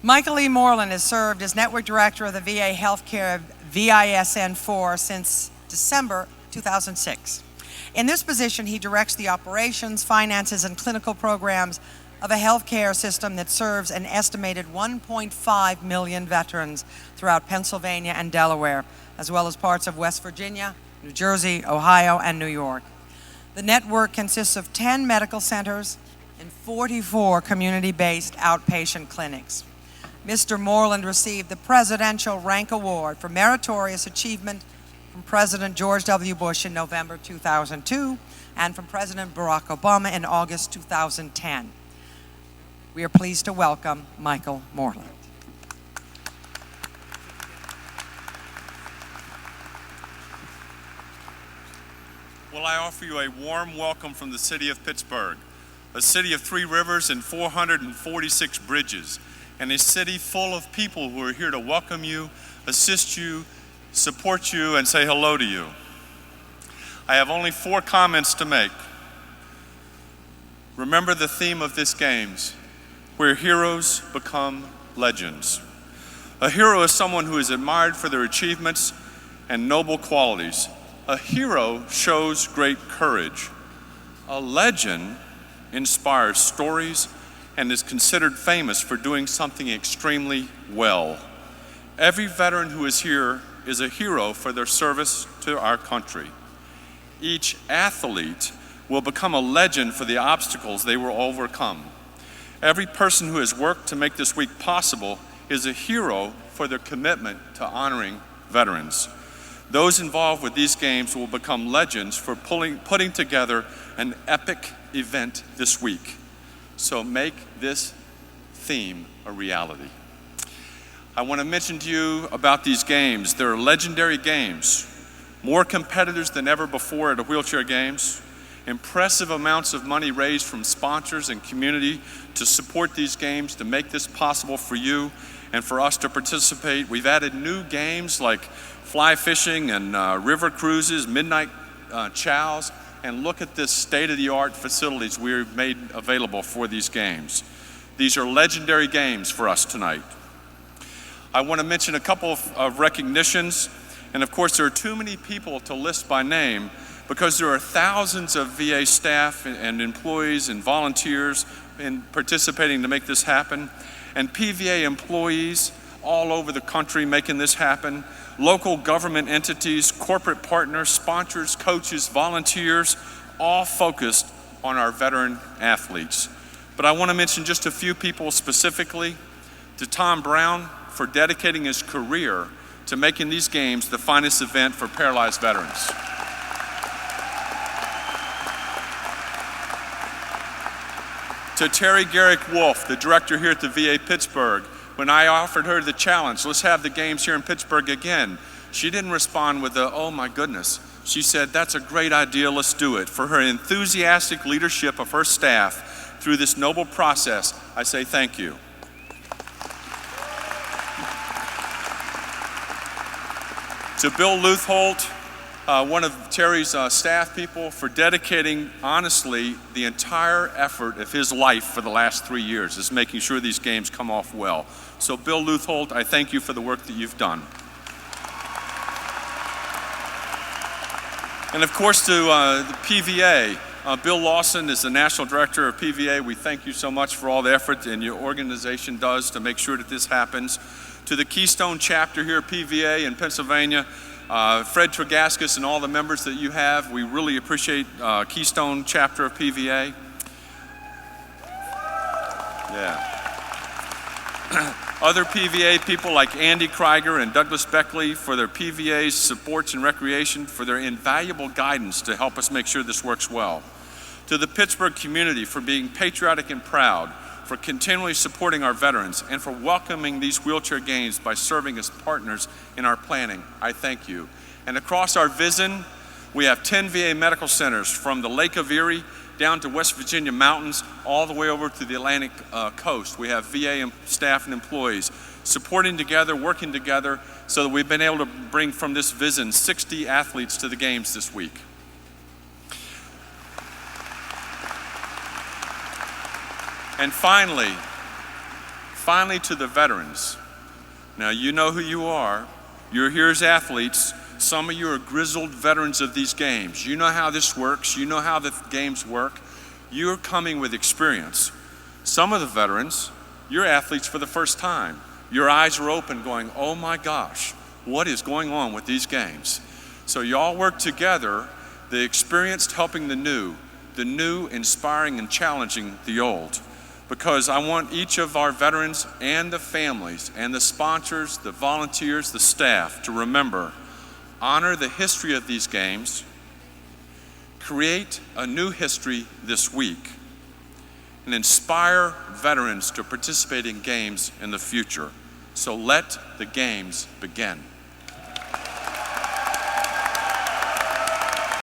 Michael E. Moreland has served as Network Director of the VA Healthcare VISN4 since December 2006. In this position, he directs the operations, finances, and clinical programs of a healthcare system that serves an estimated 1.5 million veterans throughout Pennsylvania and Delaware, as well as parts of West Virginia, New Jersey, Ohio, and New York. The network consists of 10 medical centers and 44 community-based outpatient clinics. Mr. Moreland received the Presidential Rank Award for Meritorious Achievement from President George W. Bush in November 2002 and from President Barack Obama in August 2010. We are pleased to welcome Michael Moreland. Well, I offer you a warm welcome from the city of Pittsburgh, a city of 3 rivers and 446 bridges, and a city full of people who are here to welcome you, assist you, support you, and say hello to you. I have only 4 comments to make. Remember the theme of this Games, where heroes become legends. A hero is someone who is admired for their achievements and noble qualities. A hero shows great courage. A legend inspires stories and is considered famous for doing something extremely well. Every veteran who is here is a hero for their service to our country. Each athlete will become a legend for the obstacles they will overcome. Every person who has worked to make this week possible is a hero for their commitment to honoring veterans. Those involved with these games will become legends for putting together an epic event this week. So make this theme a reality. I want to mention to you about these games. They're legendary games, more competitors than ever before at the wheelchair games, impressive amounts of money raised from sponsors and community to support these games, to make this possible for you and for us to participate. We've added new games like fly fishing and river cruises, midnight chows, and look at this state-of-the-art facilities we've made available for these games. These are legendary games for us tonight. I want to mention a couple of recognitions, and of course there are too many people to list by name because there are thousands of VA staff and employees and volunteers participating to make this happen, and PVA employees all over the country making this happen, local government entities, corporate partners, sponsors, coaches, volunteers, all focused on our veteran athletes. But I want to mention just a few people specifically. To Tom Brown for dedicating his career to making these games the finest event for paralyzed veterans. To Terry Garrick Wolf, the director here at the VA Pittsburgh, when I offered her the challenge, let's have the games here in Pittsburgh again, she didn't respond with oh my goodness. She said, that's a great idea, let's do it. For her enthusiastic leadership of her staff through this noble process, I say thank you. To Bill Luthholt, one of Terry's staff people, for dedicating, honestly, the entire effort of his life for the last 3 years is making sure these games come off well. So Bill Luthholt, I thank you for the work that you've done. And of course to the PVA, Bill Lawson is the National Director of PVA. We thank you so much for all the effort and your organization does to make sure that this happens. To the Keystone chapter here at PVA in Pennsylvania, Fred Tregaskis and all the members that you have, we really appreciate Keystone chapter of PVA. Yeah. Other PVA people like Andy Krieger and Douglas Beckley for their PVA's supports and recreation, for their invaluable guidance to help us make sure this works well. To the Pittsburgh community for being patriotic and proud, for continually supporting our veterans, and for welcoming these wheelchair games by serving as partners in our planning. I thank you. And across our vision, we have 10 VA medical centers from the Lake of Erie down to West Virginia mountains, all the way over to the Atlantic coast. We have VA staff and employees supporting together, working together, so that we've been able to bring from this vision 60 athletes to the games this week. And finally, finally, to the veterans. Now, you know who you are. You're here as athletes. Some of you are grizzled veterans of these games. You know how this works. You know how the games work. You're coming with experience. Some of the veterans, you're athletes for the first time. Your eyes are open going, oh my gosh, what is going on with these games? So y'all work together, the experienced helping the new inspiring and challenging the old. Because I want each of our veterans and the families and the sponsors, the volunteers, the staff to remember, honor the history of these games, create a new history this week, and inspire veterans to participate in games in the future. So let the games begin.